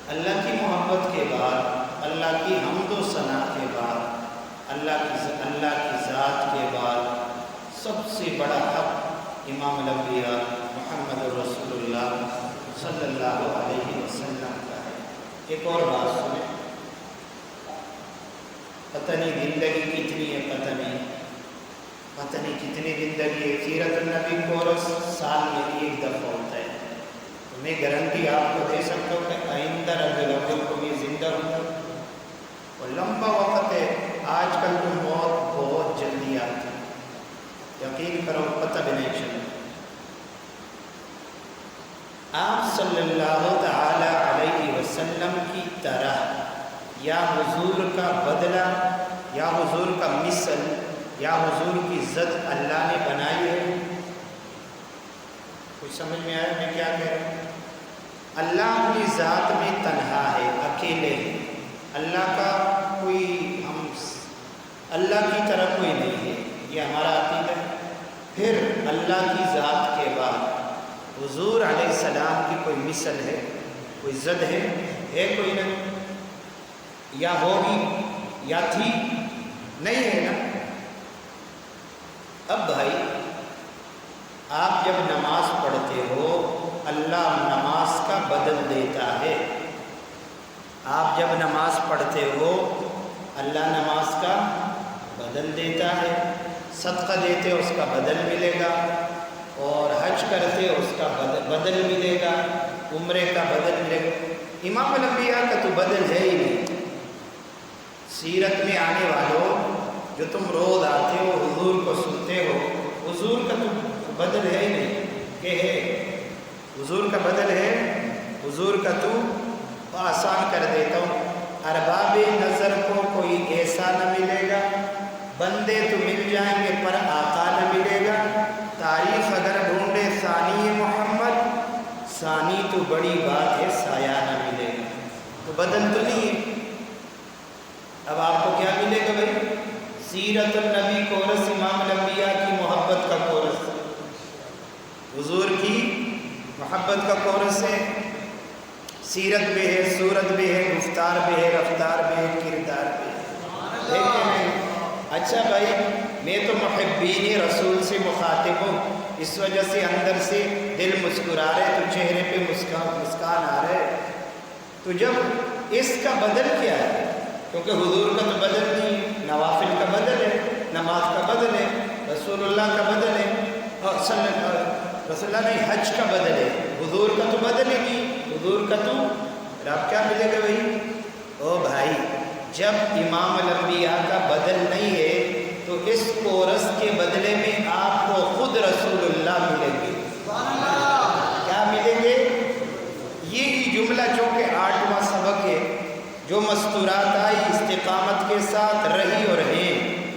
اللہ کی محبت کے بعد، اللہ کی حمد و ثنا کے بعد، اللہ کی ذات کے بعد سب سے بڑا حق امام الانبیاء محمد رسول اللہ صلی اللہ علیہ وسلم کا ہے۔ ایک اور بات سنیں، پتہ نہیں زندگی کتنی ہے، پتہ نہیں کتنی زندگی ہے۔ سیرت النبی کورس سال میں ایک دفعہ ہوتا ہے۔ تو میں گارنٹی آپ کو دے سکتا ہوں کہ آئندہ ربیع الاول کو میں زندہ ہوں، اور لمبا وقت ہے۔ آج کل تو موت بہت جلدی آتی ہے، یقین کرو پتہ بھی نہیں چلتا۔ آپ صلی اللہ تعالی علیہ وسلم کی طرح یا حضور کا بدلہ یا حضور کا مثل یا حضور کی ضد اللہ نے بنائی ہے؟ کچھ سمجھ میں آیا میں کیا کہہ رہا ہوں؟ اللہ اپنی ذات میں تنہا ہے، اکیلے ہے۔ اللہ کا اللہ کی طرح کوئی نہیں ہے، یہ ہمارا عقیدہ ہے۔ پھر اللہ کی ذات کے بعد حضور علیہ السلام کی کوئی مثل ہے، کوئی ضد ہے کوئی نہیں؟ یا ہوگی یا تھی؟ نہیں ہے نا۔ اب بھائی آپ جب نماز پڑھتے ہو اللہ نماز کا بدل دیتا ہے۔ آپ جب نماز پڑھتے ہو اللہ نماز کا بدل دیتا ہے۔ صدقہ دیتے ہو اس کا بدل ملے گا، اور حج کرتے ہو اس کا بدل ملے گا، عمرے کا بدل ملے گا۔ امام الانبیاء کا تو بدل ہے ہی نہیں۔ سیرت میں آنے والوں جو تم روز آتے ہو حضور کو سنتے ہو، حضور کا تو بدل ہے ہی نہیں کہ ہے؟ حضور کا بدل ہے؟ حضور کا تو آسان کر دیتا ہوں، ارباب نظر کو کوئی ایسا نہ ملے گا، بندے تو مل جائیں گے پر آقا نہ ملے گا۔ تاریخ اگر ڈھونڈے ثانی محمد، ثانی تو بڑی بات ہے، سایہ نہ ملے گا۔ تو بدل تو نہیں ہے۔ اب آپ کو کیا ملے گا بھائی؟ سیرت النبی کورس، امام الانبیاء کی محبت کا کورس، حضور کی محبت کا کورس ہے۔ سیرت بھی ہے، صورت بھی ہے، گفتار بھی ہے، رفتار بھی ہے، کردار بھی ہے۔ دیکھیں نہیں؟ اچھا بھائی میں تو محبین رسول سے مخاطب ہوں، اس وجہ سے اندر سے دل مسکرا رہے، تو چہرے پہ مسکان آ رہے۔ تو جب اس کا بدل کیا ہے؟ کیونکہ حضور کا تو بدل نہیں ہے، نوافل کا بدل ہے، نماز کا بدل ہے، رسول اللہ کا بدل ہے، اور رسول اللہ نہیں حج کا بدل ہے، حضور کا تو بدل ہی نہیں۔ حضور کا تو اب کیا ملے گا بھائی؟ او بھائی جب امام الانبیاء کا بدل نہیں ہے تو اس کورس کے بدلے میں آپ کو خود رسول اللہ ملیں گے۔ کیا ملیں گے؟ یہی جملہ جو کہ 8واں سبق ہے، جو مستورات آئی استقامت کے ساتھ رہی اور ہیں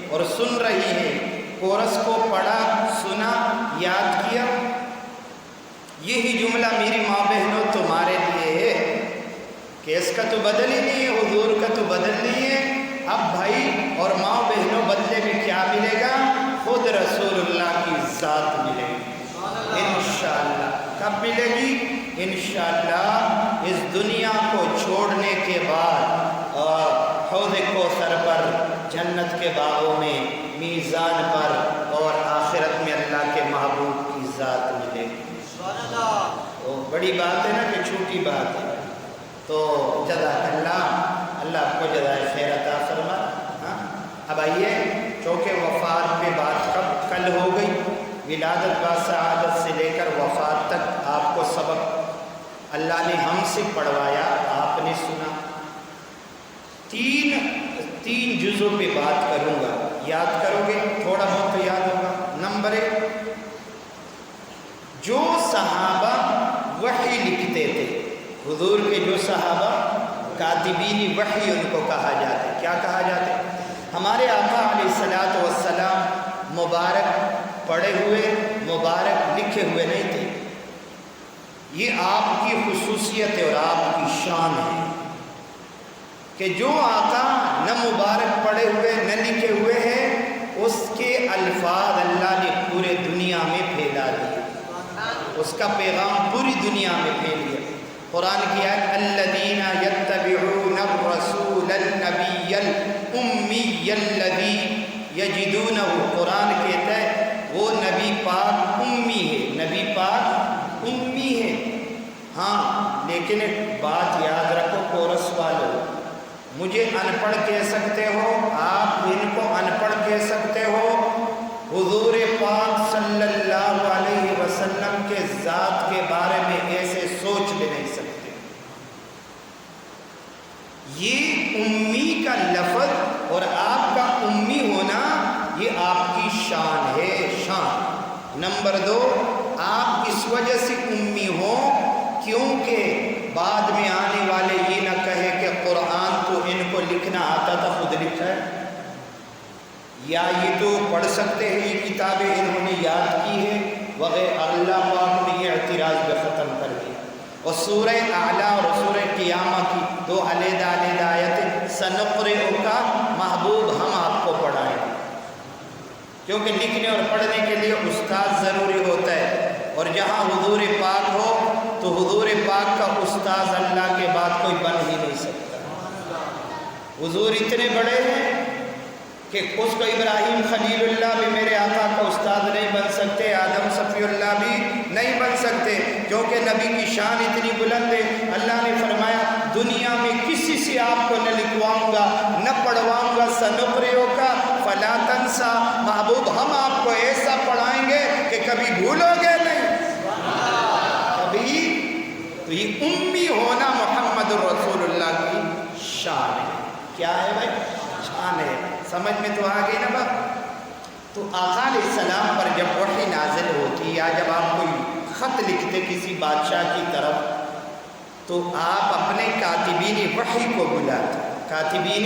اور سن رہی ہیں، کورس کو پڑھا، سنا، یاد کیا، یہی جملہ میری ماں بہنوں تمہارے لیے ہے کہ اس کا تو بدل ہی نہیں ہے، حضور کا تو بدل نہیں ہے۔ اب بھائی اور ماں بہنوں بدلے میں کیا ملے گا؟ خود رسول اللہ کی ذات ملے گی انشاءاللہ۔ کب ملے گی؟ انشاءاللہ اس دنیا کو چھوڑنے کے بعد، اور حوض کوثر پر، جنت کے باغوں میں، میزان پر، اور آخرت میں اللہ کے محبوب کی ذات ملے گی۔ وہ بڑی بات ہے نا کہ چھوٹی بات ہے؟ تو جزاک اللہ آپ کو جزائے خیر عطا فرما۔ اب آئیے، چونکہ وفات پہ بات کل ہو گئی، ولادت با سعادت سے لے کر وفات تک آپ کو سبق اللہ نے ہم سے پڑھوایا، آپ نے سنا۔ تین جزوں پہ بات کروں گا، یاد کرو گے؟ تھوڑا بہت تو یاد ہوگا۔ نمبر 1، جو صحابہ وحی لکھتے تھے، حضور کے جو صحابہ کاتبین وحی ان کو کہا جاتا ہے۔ کیا کہا جاتا ہے؟ ہمارے آقا علیہ الصلوۃ والسلام مبارک پڑھے ہوئے، مبارک لکھے ہوئے نہیں تھے۔ یہ آپ کی خصوصیت ہے اور آپ کی شان ہے کہ جو آقا نہ مبارک پڑھے ہوئے نہ لکھے ہوئے ہیں، اس کے الفاظ اللہ نے پورے دنیا میں پھیلا دیے، اس کا پیغام پوری دنیا میں پھیل گیا۔ قرآن کی آیت الذین یتبعون الرسول النبی الامی الذی یجدونہ، قرآن کہتا ہے وہ نبی پاک امی ہے، نبی پاک امی ہے۔ ہاں لیکن ایک بات یاد رکھو کورس والو، مجھے ان پڑھ کہہ سکتے ہو، آپ ان کو ان پڑھ کہہ سکتے ہو، حضور پاک صلی اللہ علیہ وسلم کے ذات کے بارے میں ایسے سوچ بھی نہیں سکتے۔ یہ امی کا لفظ اور آپ کا امی ہونا یہ آپ کی شان ہے، شان۔ نمبر 2، آپ اس وجہ سے امی ہو کیونکہ بعد میں آنے والے یہ نہ کہے کہ قرآن تو ان کو لکھنا آتا تھا، خود لکھا ہے، یا یہ تو پڑھ سکتے ہیں، یہ کتابیں انہوں نے یاد کی ہے وغیرہ۔ اللہ پاک نے یہ اعتراض بھی ختم کر دیا۔ اور سورہ اعلیٰ اور سورہ قیامہ کی 2 علیحدہ آیتیں سنقرئک محبوب ہم آپ کو پڑھائیں گے، کیونکہ لکھنے اور پڑھنے کے لیے استاد ضروری ہوتا ہے، اور جہاں حضور پاک ہو تو حضور پاک کا استاد اللہ کے بعد کوئی بن ہی نہیں سکتا۔ حضور اتنے بڑے ہیں کہ اس کو ابراہیم خلیل اللہ بھی میرے آقا کا استاد نہیں بن سکتے، آدم صفی اللہ بھی نہیں بن سکتے، کیونکہ نبی کی شان اتنی بلند ہے۔ اللہ نے فرمایا دنیا میں کسی سے آپ کو نہ لکھواؤں گا نہ پڑھواؤں گا، سنقرئک فلا تنسیٰ، محبوب ہم آپ کو ایسا پڑھائیں گے کہ کبھی بھولو گے نہیں کبھی۔ تو یہ امی ہونا محمد الرسول اللہ کی شان ہے۔ کیا ہے بھائی؟ شان ہے۔ سمجھ میں تو آ گئی نا بات؟ تو آقا علیہ السلام پر جب وحی نازل ہوتی یا جب آپ کوئی خط لکھتے کسی بادشاہ کی طرف تو آپ اپنے کاتبین وحی کو بلاتے، کاتبین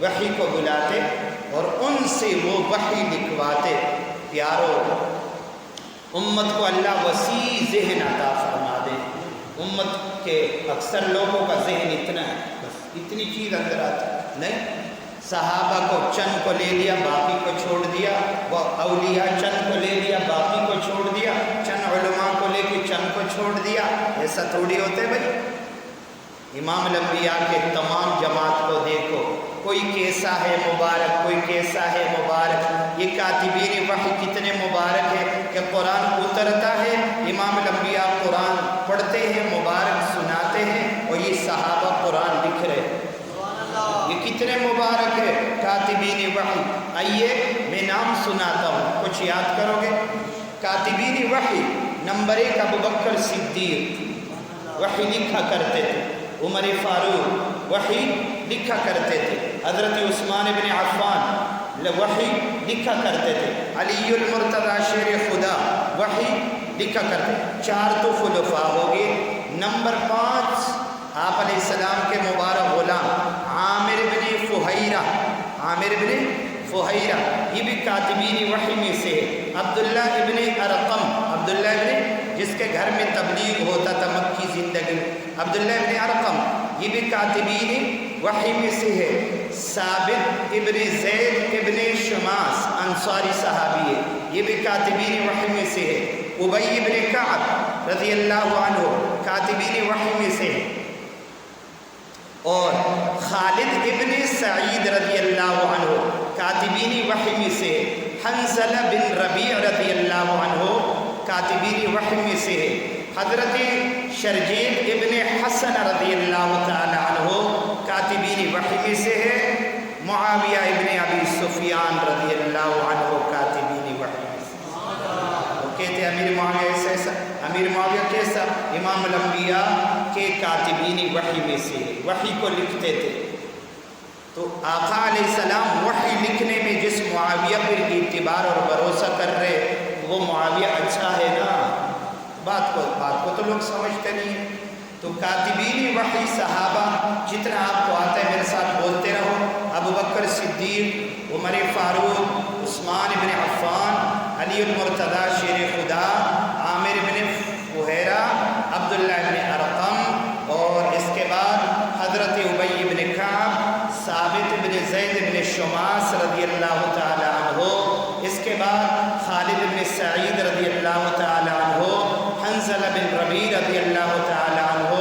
وحی کو بلاتے اور ان سے وہ وحی لکھواتے۔ پیارو، امت کو اللہ وسیع ذہن عطا فرما دے۔ امت کے اکثر لوگوں کا ذہن اتنا ہے، بس اتنی چیز اندر آتی نہیں۔ صحابہ کو چند کو لے لیا باقی کو چھوڑ دیا، وہ اولیاء چند کو لے لیا باقی کو چھوڑ دیا، چند علماء کو لے کے چند کو چھوڑ دیا، ایسا تھوڑی ہوتے بھائی۔ امام الانبیاء کے تمام جماعت کو دیکھو، کوئی کیسا ہے مبارک، کوئی کیسا ہے مبارک۔ یہ کاتبین وحی کتنے مبارک ہے کہ قرآن اترتا ہے، امام الانبیاء قرآن پڑھتے ہیں، مبارک سناتے ہیں، اور یہ صحابہ قرآن لکھ رہے ہیں۔ یہ کتنے مبارک ہے کاتبین وحی۔ آئیے میں نام سناتا ہوں، کچھ یاد کرو گے؟ کاتبین وحی نمبر 1 ابوبکر صدیق وحی لکھا کرتے تھے، عمر فاروق وحی لکھا کرتے تھے، حضرت عثمان بن عفان وحی لکھا کرتے تھے، علی المرتضی شیر خدا وحی لکھا کرتے تھے۔ 4 تو خلفاء ہو گئے۔ نمبر 5 آپ علیہ السلام کے مبارک غلام عامر بن فہیرہ، عامر بن فہیرہ یہ بھی کاتبین وحی میں سے ہے۔ عبداللہ ابن ارقم، عبداللہ ابن جس کے گھر میں تبلیغ ہوتا تھا مکی زندگی میں، عبداللہ ابن ارقم یہ بھی کاتبین وحی میں سے ہے۔ ثابت ابن زید ابن شماس انصاری صحابی ہے، یہ بھی کاتبین وحی میں سے ہے۔ ابی ابن کعب رضی اللہ عنہ کاتبین وحی میں سے ہے، اور خالد ابن سعید رضی اللہ عنہ کاتبین وحی میں سے ہے۔ حنظلہ بن ربیع رضی اللہ عنہ کاتبین وحی میں سے ہے۔ حضرت شرجیل ابن حسن رضی اللہ تعالی عنہ کاتبین وحی میں سے ہے۔ معاویہ ابن ابی سفیان رضی اللہ عنہ کاتبین وحی میں سے ہے۔ وہ کہتے ہیں امیر معاویہ ایسا، امیر معاویہ کیسا؟ امام الانبیاء کے کاتبین وحی میں سے ہے، وحی کو لکھتے تھے۔ تو آقا علیہ السلام وحی لکھنے میں جس معاویہ پر اعتبار اور بھروسہ کر رہے وہ معاویہ اچھا ہے نا، بات کو تو لوگ سمجھتے نہیں ہیں۔ تو کاتبین وحی صحابہ جتنا آپ کو آتا ہے میرے ساتھ بولتے رہو۔ ابوبکر صدیق، عمر فاروق، عثمان بن عفان، علی المرتضی شیر خدا، عامر بن فہیرہ، عبداللہ بن ارقم، اور اس کے بعد حضرت ابی بن کعب، ثابت بن زید بن شماس رضی اللہ تعالی عنہ، اس کے بعد خالد بن سعید رضی اللہ تعالی عنہ، حنظلہ بن ربیع رضی اللہ تعالی عنہ،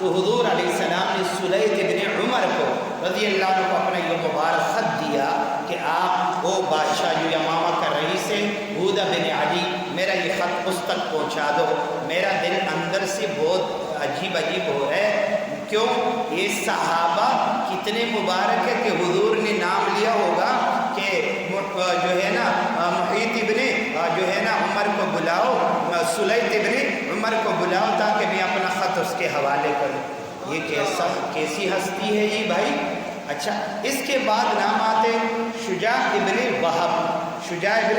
تو حضور علیہ السلام نے سلید ابن عمر کو رضی اللہ عنہ کو اپنا یہ مبارک خط دیا کہ آپ وہ بادشاہ جو یمامہ کا رئیس ہے عودہ بن علی، میرا یہ خط اس تک پہنچا دو، میرا دل اندر سے بہت عجیب ہو رہا ہے۔ کیوں؟ یہ صحابہ کتنے مبارک ہے کہ حضور نے نام لیا ہوگا کہ جو ہے نا محیط ابن جو ہے نا عمر کو بلاؤ، سلیط ابن عمر کو بلاؤ تاکہ میں اپنا خط اس کے حوالے کروں۔ یہ کیسی ہستی ہے یہ بھائی۔ اچھا، اس کے بعد نام آتے شجاع ابن وہب۔ شجاع ابن،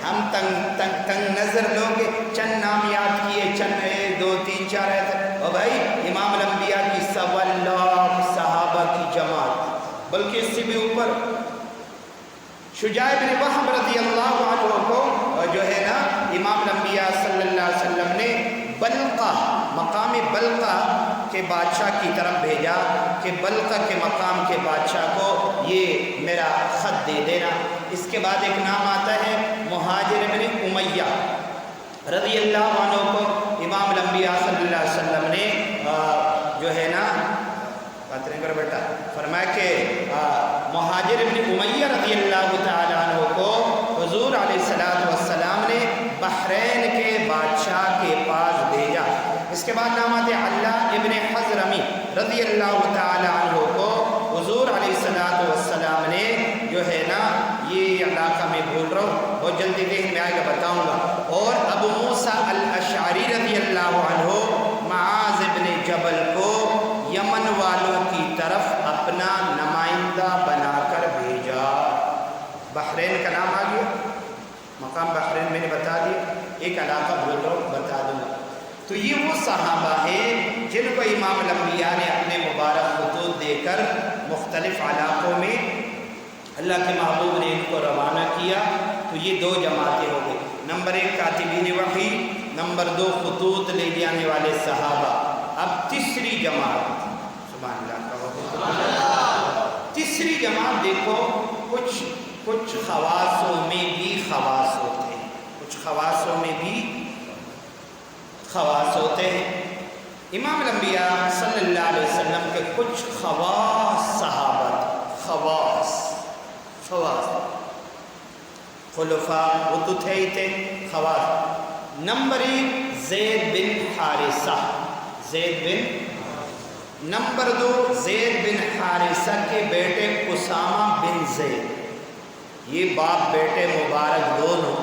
ہم تنگ نظر لوگ چند نام یاد کیے، چند 2 3 4 ایسے، اور بھائی امام الانبیاء کی 1.25 لاکھ صحابہ کی جماعت، بلکہ اس سے بھی اوپر شجاع ابن وہب رضی اللہ عنہ کو جو ہے نا امام الانبیاء صلی اللہ علیہ وسلم نے بلقہ، مقام بلقہ کے بادشاہ کی طرف بھیجا کہ بلقہ کے مقام کے بادشاہ کو یہ میرا خط دے دینا۔ اس کے بعد ایک نام آتا ہے مہاجر ابن امیہ رضی اللہ عنہ کو امام الانبیاء صلی اللہ علیہ وسلم نے جو ہے نا بات نہیں کر بیٹا فرمایا کہ مہاجر ابن امیہ رضی اللہ تعالیٰ عنہ کو حضور علیہ السلام نے بحرین کے بادشاہ کے پاس بھیجا۔ اس کے بعد نام آتے اللہ ابن حضرمی رضی اللہ تعالیٰ عنہ کو حضور علیہ السلام نے جو ہے نا یہ علاقہ میں بھول رہا ہوں، بہت جلدی ذہن میں آئے گا بتاؤں گا، اور ابو موسیٰ الاشعری رضی اللہ عنہ معاذ ابن جبل کو یمن والوں کی طرف اپنا نمائندہ بنا کر بھیجا۔ بحرین کا نام آ گیا، مقام بحرین میں نے بتا دیا، ایک علاقہ بھول رہا ہوں بتا دوں گا۔ تو یہ وہ صحابہ ہیں جن کو امام الانبیاء نے اپنے مبارک خطوط دے کر مختلف علاقوں میں اللہ کے محبوب نے ان کو روانہ کیا۔ تو یہ 2 جماعتیں ہو گئی، نمبر 1 کاتبین وحی، نمبر 2 خطوط لے جانے والے صحابہ۔ اب تیسری جماعت، سبحان اللہ، تیسری جماعت دیکھو، کچھ خواصوں میں بھی خواص ہوتے ہیں، کچھ خواصوں میں بھی خواص ہوتے ہیں۔ امام الانبیاء صلی اللہ علیہ وسلم کے کچھ خواص صحابہ، خواص خلفاء وہ تو تھے ہی تھے خواص۔ نمبر 1 زید بن حارثہ، زید بن، نمبر 2 زید بن حارثہ کے بیٹے اسامہ بن زید۔ یہ باپ بیٹے مبارک دونوں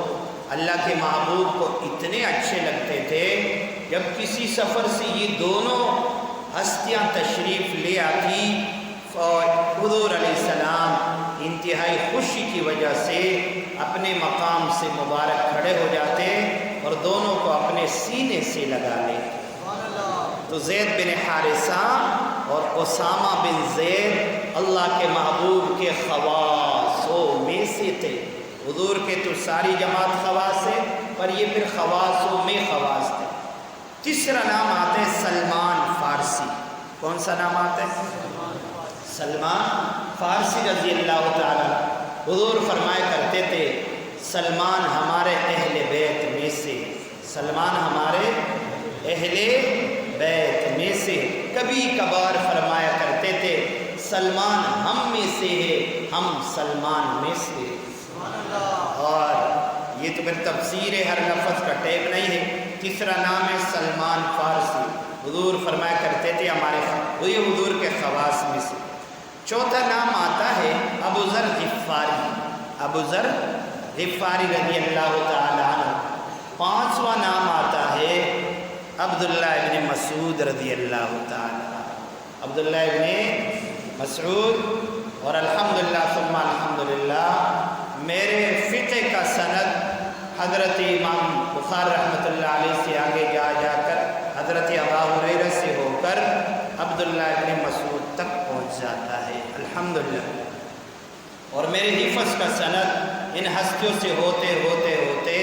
اللہ کے محبوب کو اتنے اچھے لگتے تھے، جب کسی سفر سے یہ دونوں ہستیاں تشریف لے آتی اور حضور علیہ السلام انتہائی خوشی کی وجہ سے اپنے مقام سے مبارک کھڑے ہو جاتے اور دونوں کو اپنے سینے سے لگا لیتے۔ تو زید بن حارثہ اور اسامہ بن زید اللہ کے محبوب کے خواصوں میں سے تھے۔ حضور کے تو ساری جماعت خواص ہے، پر یہ پھر خواصوں میں خواص تھے۔ تیسرا نام آتا ہے سلمان فارسی۔ کون سا نام آتا ہے؟ سلمان فارسی رضی اللہ تعالیٰ۔ حضور فرمایا کرتے تھے سلمان ہمارے اہل بیت میں سے، سلمان ہمارے اہل بیت میں سے۔ کبھی کبھار فرمایا کرتے تھے سلمان ہم میں سے ہے، ہم سلمان میں سے۔ اور یہ تو پھر تفسیر ہے، ہر لفظ کا ٹیب نہیں ہے۔ تیسرا نام ہے سلمان فارسی۔ حضور فرمایا کرتے تھے ہمارے وہی حضور کے خواص میں سے۔ چوتھا نام آتا ہے ابو ذر غفاری، ابو ذر غفاری رضی اللہ تعالی عنہ۔ پانچواں نام آتا ہے عبداللہ ابن مسعود رضی اللہ تعالی عنہ، عبداللہ ابن مسعود۔ اور الحمدللہ ثم الحمدللہ میرے فقہ کا سند حضرت امام بخاری رحمۃ اللہ علیہ سے آگے جا کر حضرت ابو ہریرہ سے ہو کر عبداللہ ابن مسعود تک پہنچ جاتا ہے، الحمدللہ۔ اور میرے حفظ کا سند ان ہستیوں سے ہوتے ہوتے ہوتے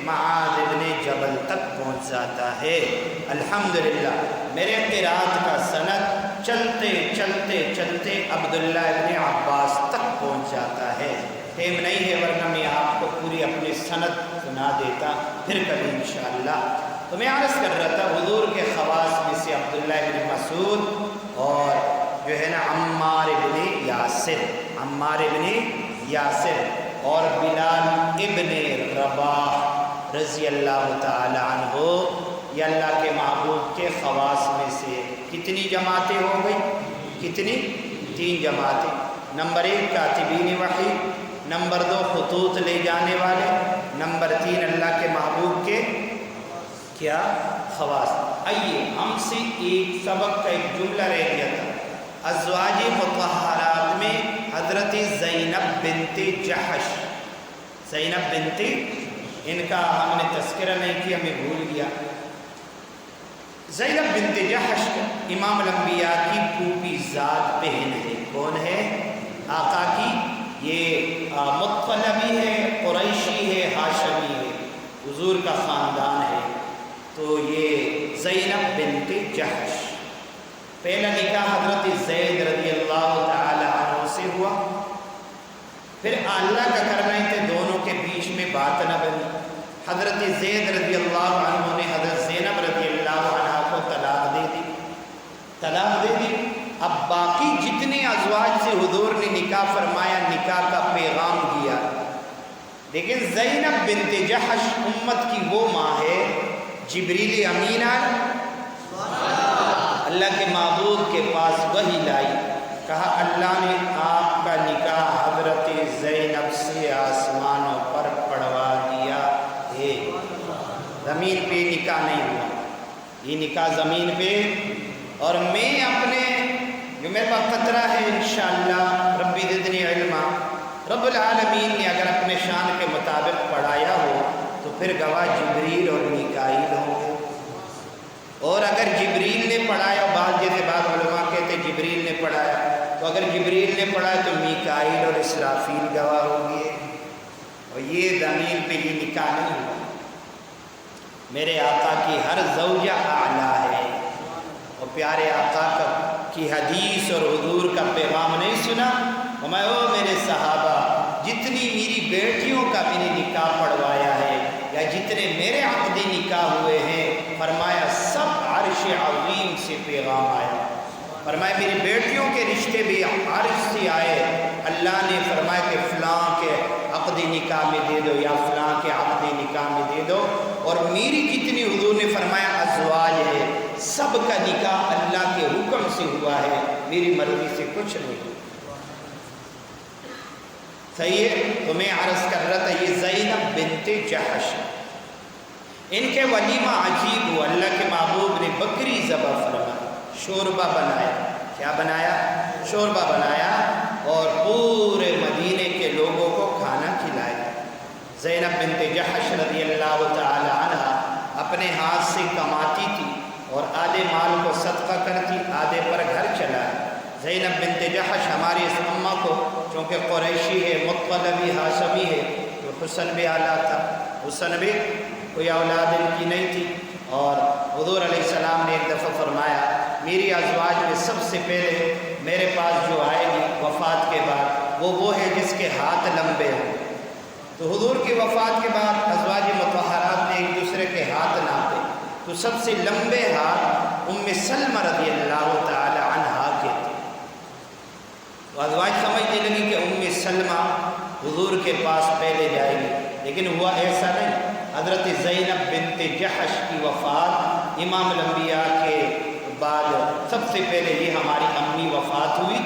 معاذ ابن جبل تک پہنچ جاتا ہے، الحمدللہ۔ میرے قرات کا سند چلتے چلتے چلتے عبداللہ ابن عباس تک پہنچ جاتا ہے۔ ٹائم نہیں ہے ورنہ میں آپ کو پوری اپنی سند سنا دیتا، پھر کبھی انشاءاللہ۔ تو میں عرض کر رہا تھا حضور کے خواص میں سے عبداللہ بن مسعود اور جو ہے نا عمار ابن یاسر اور بلال ابن رباح رضی اللہ تعالی عنہ، یہ اللہ کے محبوب کے خواص میں سے کتنی جماعتیں ہو گئی؟ کتنی؟ 3 جماعتیں۔ نمبر 1 کاتبین وحی، نمبر 2 خطوط لے جانے والے، نمبر 3 اللہ کے محبوب کے کیا؟ خواص۔ آئیے ہم سے ایک سبق کا ایک جملہ رہ گیا تھا، ازواج مطہرات میں حضرت زینب بنت جحش، زینب بنت، ان کا ہم نے تذکرہ نہیں کیا، میں بھول گیا۔ زینب بنت جحش امام الانبیاء کی پھوپھی ذات بہن ہے۔ کون ہے؟ آقا کی، یہ مطلبی ہے، قریشی ہے، ہاشمی ہے، حضور کا خاندان ہے۔ تو یہ زینب بنت جحش، پہلا نکاح حضرت زید رضی اللہ تعالی عنہ سے ہوا، پھر اللہ کا کرنا ہی تھے دونوں کے بیچ میں بات نہ بنی، حضرت زید رضی اللہ عنہ نے حضرت زینب رضی اللہ عنہ کو طلاق دے دی۔ اب باقی جتنے ازواج سے حضور نے نکاح فرمایا، نکاح کا پیغام دیا، لیکن زینب بنت جحش امت کی وہ ماں ہے، جبریل امین اللہ کے محبوب کے پاس وحی لائی، کہا اللہ نے آپ کا نکاح حضرت زینب سے آسمانوں پر پڑھوا دیا ہے۔ زمین پہ نکاح نہیں ہوا، یہ نکاح زمین پہ، اور میں اپنے جو میرے پاس خطرہ ہے انشاءاللہ ربی زدنی علما، رب العالمین نے اگر اپنے شان کے مطابق پڑھایا ہو تو پھر گواہ جبریل اور میکائیل ہوں گے، اور اگر جبریل نے پڑھایا، بعض جیسے بعض علماء کہتے ہیں جبریل نے پڑھایا، تو اگر جبریل نے پڑھایا تو میکائیل اور اسرافیل گواہ ہوں گے، اور یہ زمین پہ یہ نکاح نہیں ہوا۔ میرے آقا کی ہر زوجہ اعلیٰ ہے، اور پیارے آقا کی حدیث اور حضور کا پیغام نہیں سنا؟ میں او میرے صحابہ، جتنی میری بیٹیوں کا میں نے نکاح پڑھوایا ہے یا جتنے میرے عقدی نکاح ہوئے ہیں، فرمایا سب عرش عظیم سے پیغام آیا، فرمایا میری بیٹیوں کے رشتے بھی عرش سے آئے، اللہ نے فرمایا کہ فلاں کے عقدی نکاح میں دے دو یا فلاں کے عقدی نکاح میں دے دو، اور میری جتنی حضور نے فرمایا ازواج ہے، سب کا نکاح اللہ کے حکم سے ہوا ہے، میری مرضی سے کچھ نہیں ہوا۔ صحیح ہے؟ تو میں عرض کر رہا تھا یہ زینب بنت جحش، ان کے ولیمہ عجیب ہوا، اللہ کے محبوب نے بکری ذبح فرمایا، شوربہ بنایا، کیا بنایا؟ شوربہ بنایا، اور پورے مدینے کے لوگوں کو کھانا کھلایا۔ زینب بنت جحش رضی اللہ تعالی عنہ اپنے ہاتھ سے کماتی تھی، اور آدھے مال کو صدقہ کرتی، آدھے پر گھر چلائی۔ زینب بنت جحش ہماری اس اماں کو، چونکہ قریشی ہے، مطلبی، ہاشمی ہے، تو حسن بھی اعلیٰ تھا، حسن بھی، کوئی اولاد ان کی نہیں تھی، اور حضور علیہ السلام نے ایک دفعہ فرمایا میری ازواج میں سب سے پہلے میرے پاس جو آئے گی وفات کے بعد وہ ہے جس کے ہاتھ لمبے ہوں۔ تو حضور کی وفات کے بعد ازواج مطہرات نے ایک دوسرے کے ہاتھ ناپے، تو سب سے لمبے ہاتھ ام سلمہ رضی اللہ تعالی عنہا کے تھے۔ تو ازواج سمجھنے لگی کہ ام سلمہ حضور کے پاس پہلے جائے گی، لیکن ہوا ایسا نہیں۔ حضرت زینب بنت جحش کی وفات امام الانبیاء کے بعد سب سے پہلے یہ ہماری امی وفات ہوئی،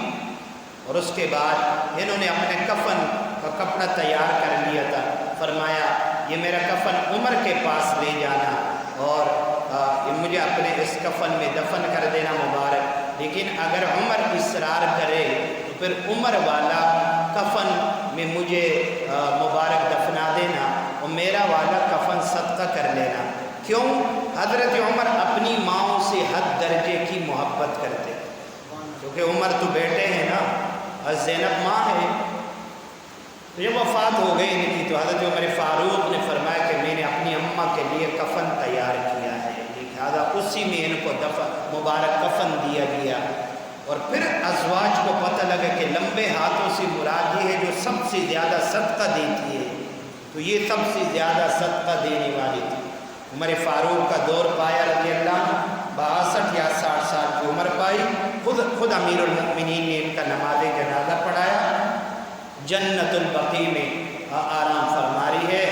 اور اس کے بعد انہوں نے اپنے کفن کا کپڑا تیار کر لیا تھا، فرمایا یہ میرا کفن عمر کے پاس لے جانا، اور مجھے اپنے اس کفن میں دفن کر دینا مبارک، لیکن اگر عمر اصرار کرے تو پھر عمر والا کفن میں مجھے مبارک دفنا دینا، اور میرا والا کفن صدقہ کر لینا۔ کیوں؟ حضرت عمر اپنی ماؤں سے حد درجے کی محبت کرتے، کیونکہ عمر تو بیٹے ہیں نا، اور زینب ماں ہے۔ تو جب وفات ہو گئی ان کی، تو حضرت عمر فاروق نے فرمایا کہ میں نے اپنی اماں کے لیے کفن تیار کیا ہے، لہذا اسی میں ان کو مبارک کفن دیا گیا۔ اور پھر ازواج کو پتہ لگا کہ لمبے ہاتھوں سے مراد یہ ہے جو سب سے زیادہ صدقہ دیتی ہے، تو یہ سب سے زیادہ صدقہ دینے والی تھی۔ عمر فاروق کا دور پایا رضی اللہ عنہ، 62 یا 60 سال کی عمر پائی، خود امیر المؤمنین نے ان کا نماز جنازہ پڑھایا، جنت البقیع میں آرام فرما رہی ہے،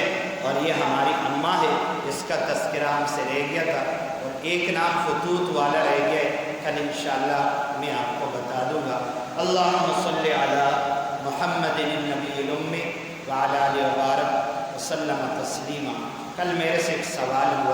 اور یہ ہماری اماں ہے جس کا تذکرہ ہم سے رہ گیا تھا، اور ایک نام خطوط والا رہ گیا ہے، کل انشاءاللہ میں آپ کو بتا دوں گا۔ اللہم صلی علی محمد النبی الأمی وعلی آلہ وبارک وسلم تسلیما۔ کل میرے سے ایک سوال ہوا